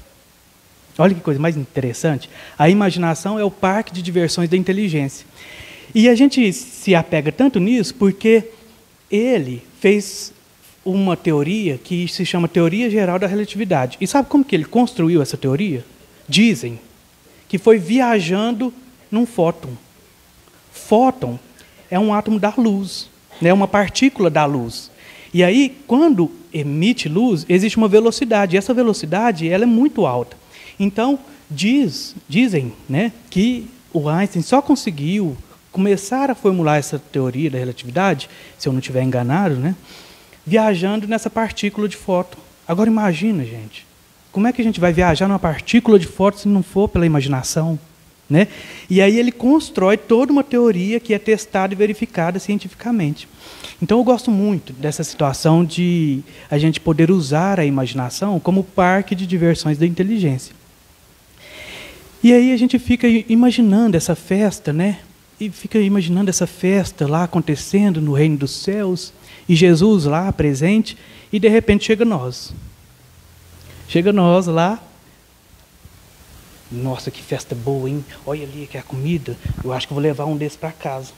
Olha que coisa mais interessante. A imaginação é o parque de diversões da inteligência. E a gente se apega tanto nisso porque ele fez uma teoria que se chama Teoria Geral da Relatividade. E sabe como que ele construiu essa teoria? Dizem que foi viajando num fóton. Fóton é um átomo da luz, né? Uma partícula da luz. E aí, quando emite luz, existe uma velocidade. E essa velocidade ela é muito alta. Então, dizem, né, que o Einstein só conseguiu começar a formular essa teoria da relatividade, se eu não estiver enganado, né, viajando nessa partícula de fóton. Agora imagina, gente, como é que a gente vai viajar numa partícula de fóton se não for pela imaginação? Né? E aí ele constrói toda uma teoria que é testada e verificada cientificamente. Então eu gosto muito dessa situação de a gente poder usar a imaginação como parque de diversões da inteligência. E aí a gente fica imaginando essa festa, né? E fica imaginando essa festa lá acontecendo no reino dos céus, e Jesus lá presente, e de repente chega nós. Chega nós lá. Nossa, que festa boa, hein? Olha ali que é a comida. Eu acho que vou levar um desses para casa.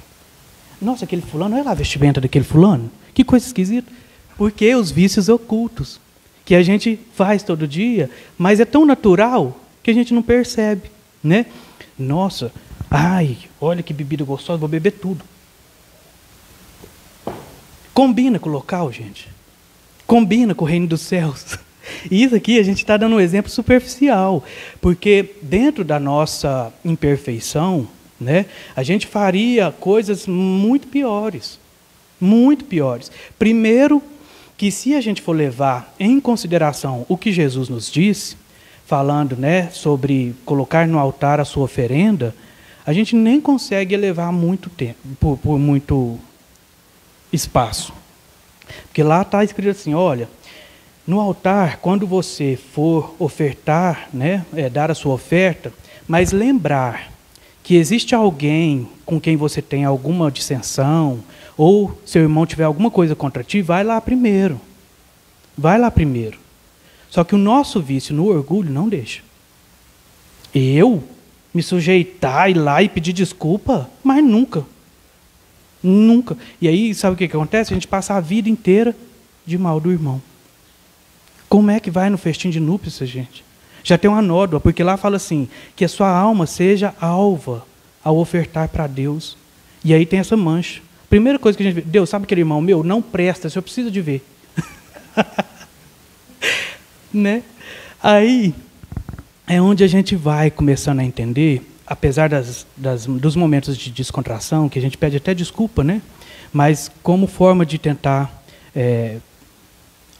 Nossa, aquele fulano, olha lá a vestimenta daquele fulano. Que coisa esquisita. Porque os vícios ocultos, que a gente faz todo dia, mas é tão natural que a gente não percebe, né? Nossa, ai, olha que bebida gostosa, vou beber tudo. Combina com o local, gente. Combina com o reino dos céus. E isso aqui a gente está dando um exemplo superficial, porque dentro da nossa imperfeição, né, a gente faria coisas muito piores. Muito piores. Primeiro, que se a gente for levar em consideração o que Jesus nos disse, falando, né, sobre colocar no altar a sua oferenda, a gente nem consegue elevar muito tempo, por muito espaço. Porque lá está escrito assim, olha, no altar, quando você for ofertar, né, dar a sua oferta, mas lembrar que existe alguém com quem você tem alguma dissensão, ou seu irmão tiver alguma coisa contra ti, vai lá primeiro. Vai lá primeiro. Só que o nosso vício no orgulho não deixa. Eu me sujeitar, ir lá e pedir desculpa, mas nunca. Nunca. E aí, sabe o que acontece? A gente passa a vida inteira de mal do irmão. Como é que vai no festim de núpcias, gente? Já tem uma nódoa, porque lá fala assim, que a sua alma seja alva ao ofertar para Deus. E aí tem essa mancha. Primeira coisa que a gente vê, Deus, sabe aquele irmão meu? Não presta, o senhor precisa de ver. Né? Aí é onde a gente vai começando a entender, apesar dos momentos de descontração, que a gente pede até desculpa, né? Mas como forma de tentar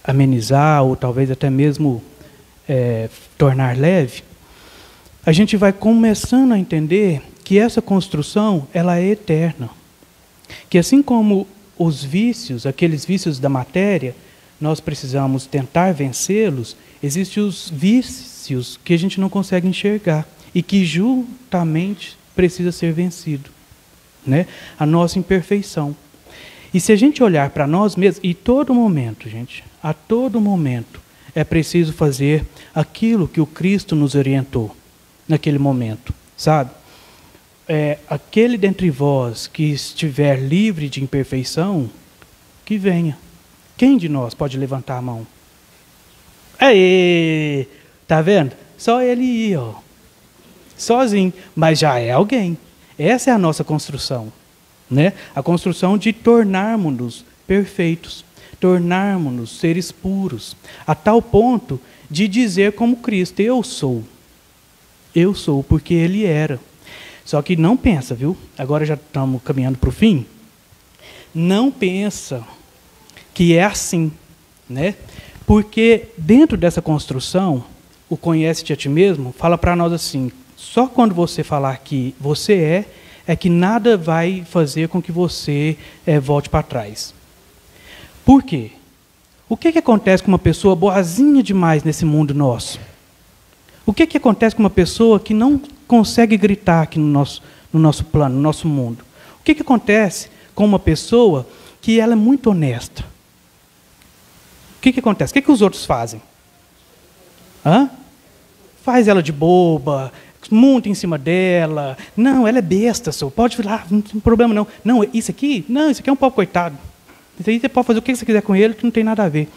amenizar, ou talvez até mesmo tornar leve, a gente vai começando a entender que essa construção ela é eterna. que assim como os vícios, aqueles vícios da matéria, nós precisamos tentar vencê-los, existem os vícios que a gente não consegue enxergar e que justamente precisa ser vencido, né? A nossa imperfeição. E se a gente olhar para nós mesmos, e todo momento, gente, a todo momento, é preciso fazer aquilo que o Cristo nos orientou naquele momento, sabe? Aquele dentre vós que estiver livre de imperfeição, que venha. Quem de nós pode levantar a mão? Aê! Tá vendo? Só ele ir, ó. Sozinho, mas já é alguém. Essa é a nossa construção, né? A construção de tornarmos-nos perfeitos, tornarmos-nos seres puros, a tal ponto de dizer como Cristo, eu sou, porque Ele era. Só que não pensa, viu? Agora já estamos caminhando para o fim. Não pensa que é assim, né? Porque dentro dessa construção, o conhece-te a ti mesmo, fala para nós assim, só quando você falar que você é que nada vai fazer com que você volte para trás. Por quê? O que acontece com uma pessoa boazinha demais nesse mundo nosso? O que acontece com uma pessoa que não consegue gritar aqui no nosso plano, no nosso mundo? O que acontece com uma pessoa que ela é muito honesta? O que acontece? O que os outros fazem? Faz ela de boba, monta em cima dela. Não, ela é besta, senhor. Pode ir lá, não tem problema não. Não, isso aqui é um pobre coitado. Isso aí você pode fazer o que você quiser com ele, que não tem nada a ver.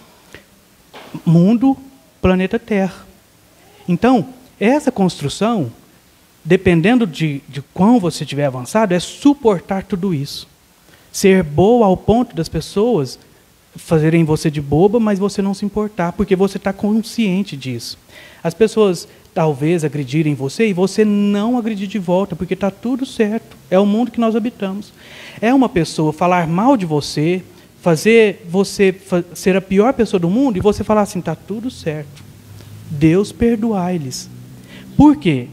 Mundo, planeta Terra. Então, essa construção, dependendo de quão você tiver avançado, é suportar tudo isso. Ser boa ao ponto das pessoas fazerem você de boba, mas você não se importar, porque você está consciente disso. As pessoas talvez agredirem você e você não agredir de volta, porque está tudo certo. É o mundo que nós habitamos. É uma pessoa falar mal de você, fazer você ser a pior pessoa do mundo e você falar assim, está tudo certo. Deus perdoai-lhes. Por quê?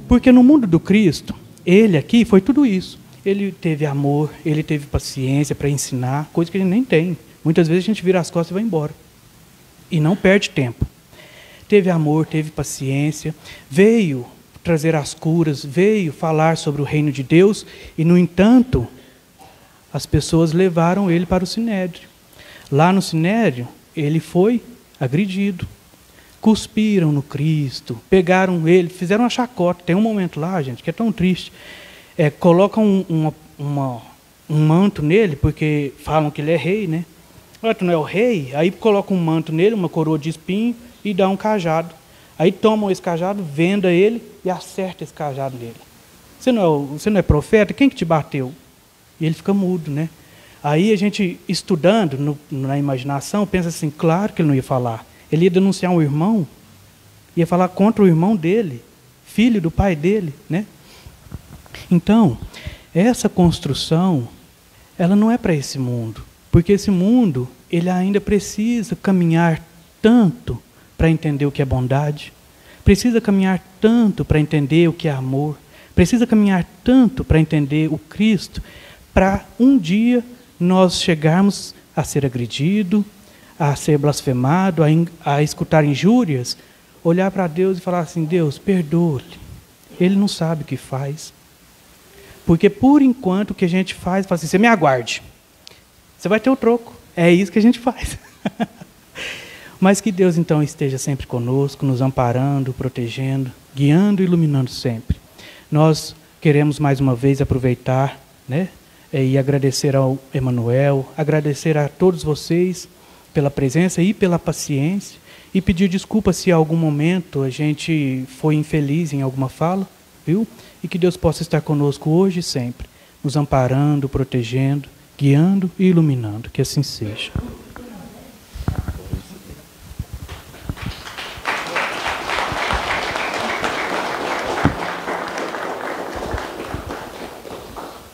Porque no mundo do Cristo, Ele aqui foi tudo isso. Ele teve amor, Ele teve paciência para ensinar, coisa que a gente nem tem. Muitas vezes a gente vira as costas e vai embora. E não perde tempo. Teve amor, teve paciência, veio trazer as curas, veio falar sobre o reino de Deus, e, no entanto, as pessoas levaram ele para o Sinédrio. Lá no Sinédrio, ele foi agredido. Cuspiram no Cristo, pegaram ele, fizeram uma chacota. Tem um momento lá, gente, que é tão triste. Colocam um manto nele, porque falam que ele é rei, né? Tu não é o rei? Aí colocam um manto nele, uma coroa de espinho, e dá um cajado. Aí tomam esse cajado, venda ele e acerta esse cajado nele. Você não é profeta? Quem que te bateu? E ele fica mudo, né? Aí a gente, estudando na imaginação, pensa assim, claro que ele não ia falar. Ele ia denunciar um irmão, ia falar contra o irmão dele, filho do pai dele, né? Então, essa construção, ela não é para esse mundo, porque esse mundo, ele ainda precisa caminhar tanto para entender o que é bondade, precisa caminhar tanto para entender o que é amor, precisa caminhar tanto para entender o Cristo, para um dia nós chegarmos a ser agredido, a ser blasfemado, a escutar injúrias, olhar para Deus e falar assim, Deus, perdoa-lhe, ele não sabe o que faz. Porque por enquanto o que a gente faz, fala assim, você me aguarde, você vai ter o troco, é isso que a gente faz. Mas que Deus então esteja sempre conosco, nos amparando, protegendo, guiando e iluminando sempre. Nós queremos mais uma vez aproveitar, né, e agradecer ao Emanuel, agradecer a todos vocês pela presença e pela paciência, e pedir desculpa se em algum momento a gente foi infeliz em alguma fala, viu? E que Deus possa estar conosco hoje e sempre, nos amparando, protegendo, guiando e iluminando. Que assim seja.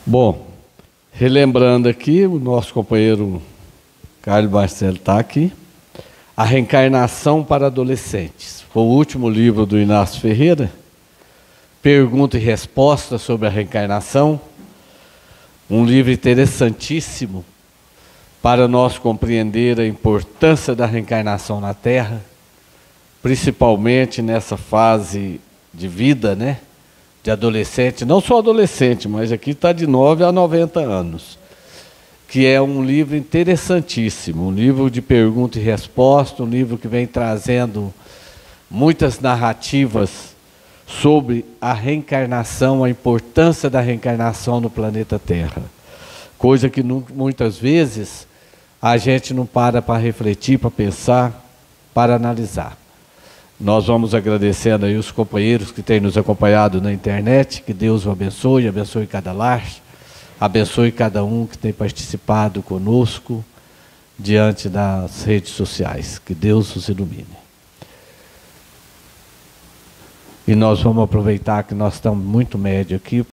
Bom, relembrando aqui, o nosso companheiro Carlos Marcelo está aqui. A Reencarnação para Adolescentes. Foi o último livro do Inácio Ferreira. Pergunta e resposta sobre a reencarnação. Um livro interessantíssimo para nós compreender a importância da reencarnação na Terra, principalmente nessa fase de vida, né? De adolescente, não só adolescente, mas aqui está de 9 a 90 anos, que é um livro interessantíssimo, um livro de pergunta e resposta, um livro que vem trazendo muitas narrativas sobre a reencarnação, a importância da reencarnação no planeta Terra, coisa que muitas vezes a gente não para refletir, para pensar, para analisar. Nós vamos agradecendo aí os companheiros que têm nos acompanhado na internet, que Deus o abençoe, abençoe cada lar, abençoe cada um que tem participado conosco diante das redes sociais, que Deus os ilumine. E nós vamos aproveitar que nós estamos muito médio aqui,